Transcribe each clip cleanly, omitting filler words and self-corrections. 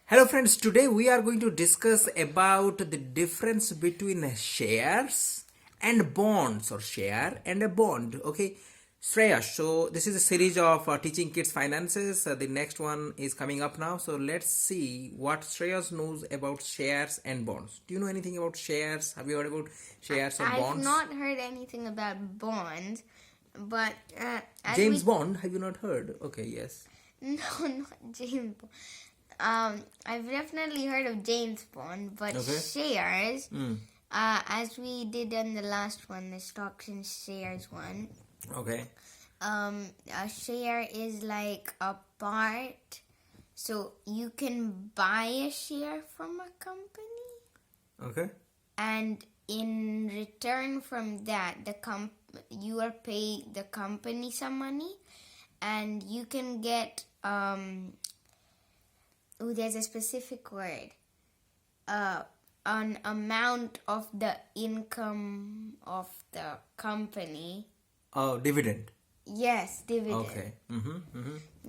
Hello friends, today we are going to discuss about the difference between shares and bonds or share and a bond. Okay, Shreya, so this is a series of teaching kids finances. The next one is coming up now. So let's see what Shreya knows about shares and bonds. Do you know anything about shares? Have you heard about shares or I've bonds? not heard anything about bonds, but James Bond, have you not heard? Okay, yes. no, not James Bond. I've definitely heard of James Bond, but Okay. shares, as we did on the last one, the stocks and shares one. Okay. A share is like a part, so you can buy a share from a company, Okay. and in return from that, you are paying the company some money, and you can get there's a specific word, an amount of the income of the company. Oh, dividend. Yes, dividend. Okay.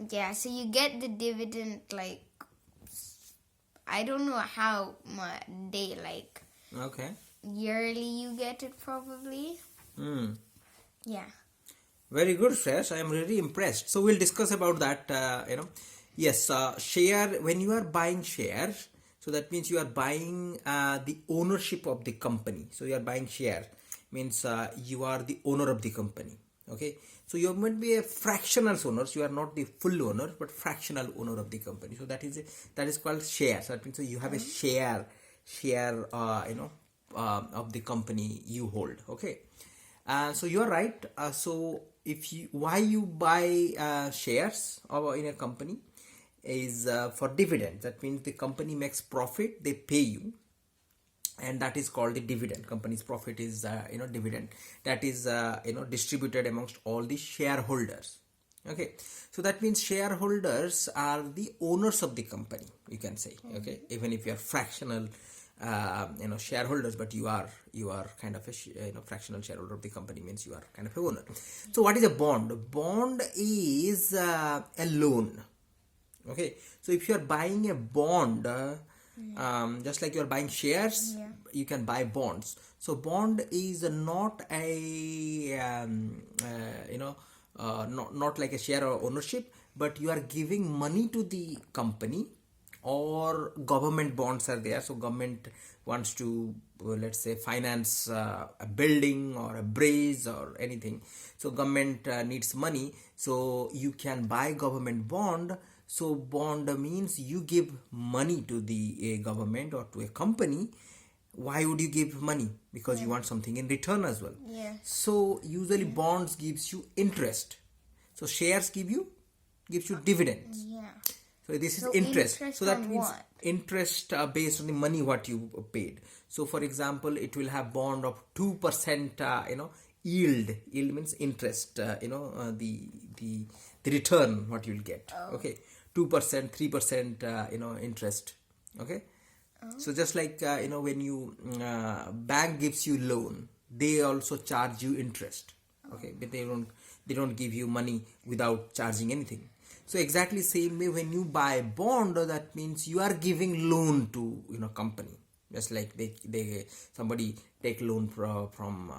Yeah, so you get the dividend like, I don't know how much Okay. yearly you get it probably. Yeah. Very good, Fresh. I am really impressed. So we'll discuss about that. Yes, share. When you are buying shares, so that means you are buying the ownership of the company. So you are buying share means you are the owner of the company. Okay. So you might be a fractional owner. So you are not the full owner, but fractional owner of the company. So that is called share. So that means you have a share. Of the company you hold. Okay. So you are right. So if you why you buy shares or in a company is for dividend. That means the company makes profit, they pay you, and that is called the dividend. Company's profit is dividend that is distributed amongst all the shareholders. Okay, so that means shareholders are the owners of the company, you can say. Okay, even if you are fractional shareholders, but you are kind of a fractional shareholder of the company, means you are kind of a owner. So what is a bond? Bond is a loan. Okay, so if you are buying a bond, just like you are buying shares, you can buy bonds. So bond is not a not like a share or ownership, but you are giving money to the company, or government bonds are there. So government wants to let's say finance a building or a bridge or anything. So government needs money, so you can buy government bond. So bond means you give money to the government or to a company. Why would you give money? Because you want something in return as well. Yeah. So usually bonds gives you interest. So shares gives you dividends. Yeah. So this is So interest. interest So that on means what? interest based on the money what you paid. So for example, it will have bond of 2%. Yield. Yield means interest. The return what you will get. Okay, 2%, 3%. Interest. Okay. So just like when you bank gives you loan, they also charge you interest. Okay, but they don't give you money without charging anything. So exactly same way when you buy bond, that means you are giving loan to company. Just like they somebody take loan from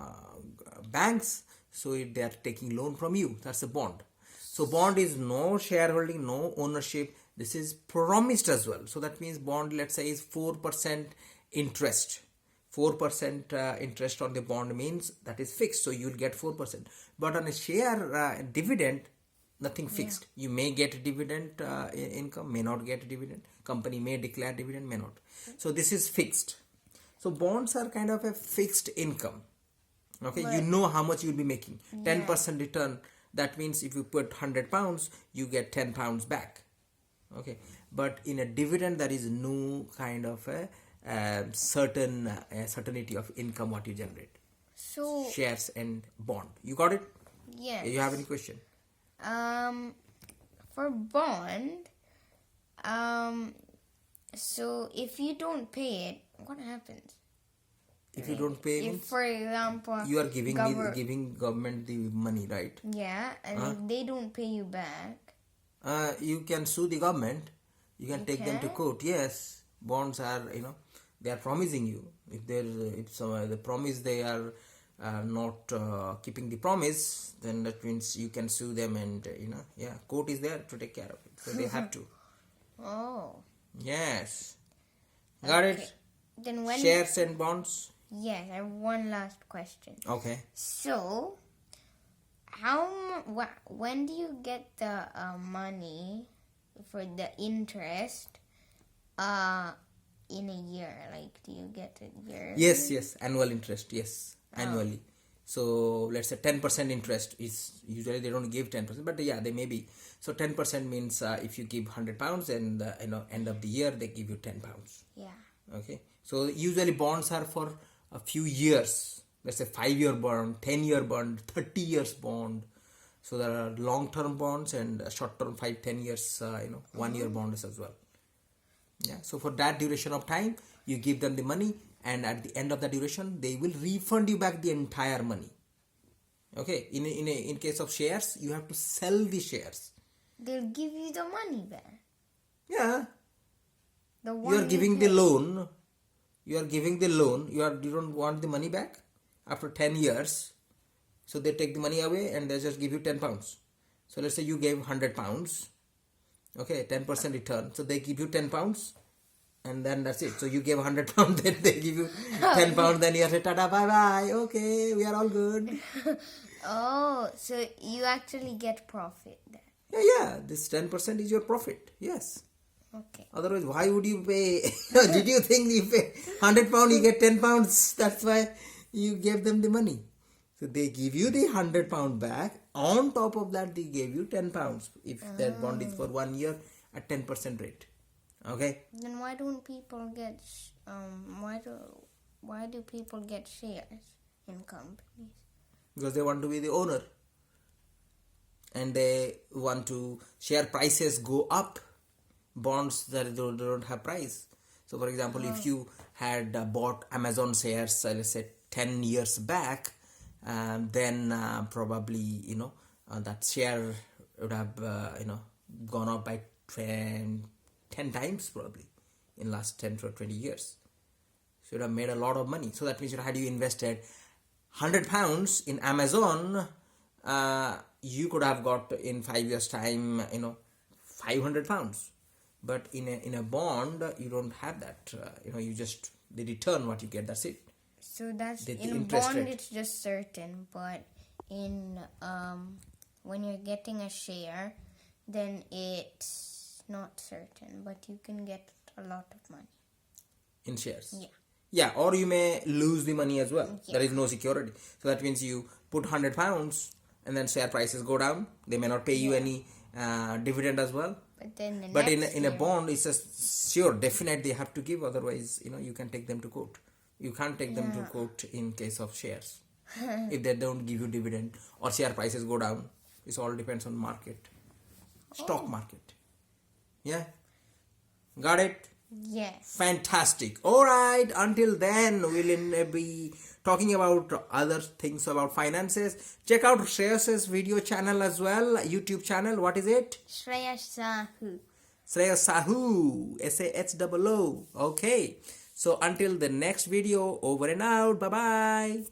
banks, so they are taking loan from you. That's a bond. So bond is no shareholding, no ownership. This is promised as well. So that means bond, let's say, is 4% interest. 4% interest on the bond means that is fixed. So you'll get 4%. But on a share dividend, nothing fixed. You may get dividend income, may not get dividend. Company may declare dividend, may not. So this is fixed. So bonds are kind of a fixed income. Okay, you know how much you'll be making. 10% return. That means if you put £100, you get £10 back. Okay, but in a dividend there is no kind of a certainty of income what you generate. So Shares and bond. You got it? yes. You have any question? For bond, so if you don't pay it, what happens? If you don't pay, If, means for example, you are giving government the money, right? yeah, and if they don't pay you back, You can sue the government. You can take them to can? court. Yes, bonds are, they are promising you. If the promise they are not keeping the promise, then that means you can sue them, and court is there to take care of it. So they have to. Oh. Yes, got Okay. it. Then when? Shares and bonds. Yes, I have one last question. Okay. So, when do you get the money for the interest in a year? Like, do you get it yearly? Yes, annual interest. Yes, annually. So let's say 10% interest is usually they don't give 10%, but yeah, they may be. So 10% means if you give £100 and end of the year they give you £10. Yeah. Okay. So usually bonds are for a few years. Let's say 5-year bond, 10-year bond, 30 years bond. So there are long-term bonds and short-term 5-10 years 1-year bonds as well. Yeah. So for that duration of time, you give them the money, and at the end of the duration, they will refund you back the entire money. Okay. In case of shares, you have to sell the shares. They'll give you the money back. Yeah. The You one are giving paid. the loan. You are giving the loan. You don't want the money back after 10 years. So they take the money away and they just give you £10. So let's say you gave £100. Okay, 10% return. So they give you £10, and then that's it. So you gave £100, then they give you £10. Then you say tada, bye bye. Okay, we are all good. Oh, so you actually get profit then. Yeah. This 10% is your profit. Yes. Okay. Otherwise, why would you pay? Did you think you pay £100, you get £10? That's why you gave them the money. So they give you the £100 back. On top of that, they gave you £10 if that bond is for 1 year at 10% rate. Okay. Then why don't people get why do people get shares in companies? Because they want to be the owner, and they want to share prices go up. Bonds that don't have price. So for example, if you had bought Amazon shares, let's say 10 years back, then probably that share would have gone up by 10 times probably in last 10 to 20 years. So you would have made a lot of money. So that means had you invested £100 in Amazon, you could have got in 5 years time £500. But in a bond, you don't have that. You just they return what you get. That's it. So that's The in a interest bond rate. it's just certain, but in when you're getting a share, then it's not certain, but you can get a lot of money. In shares. Yeah. Yeah, or you may lose the money as well. Yeah. There is no security. So that means you put £100 and then share prices go down. They may not pay you any dividend as well. But then the But next in a year- bond, it's a sure, definite they have to give. Otherwise, you can take them to court. You can't take them to court in case of shares. If they don't give you dividend or share prices go down. It all depends on market. Stock market. Yeah? Got it? Yes. Fantastic. Alright, until then, we'll be talking about other things about finances. Check out Shreyas's video channel as well, YouTube channel. What is it? Shreya Sahu. Shreya Sahu, SAHOO. Okay. So until the next video, over and out. Bye bye.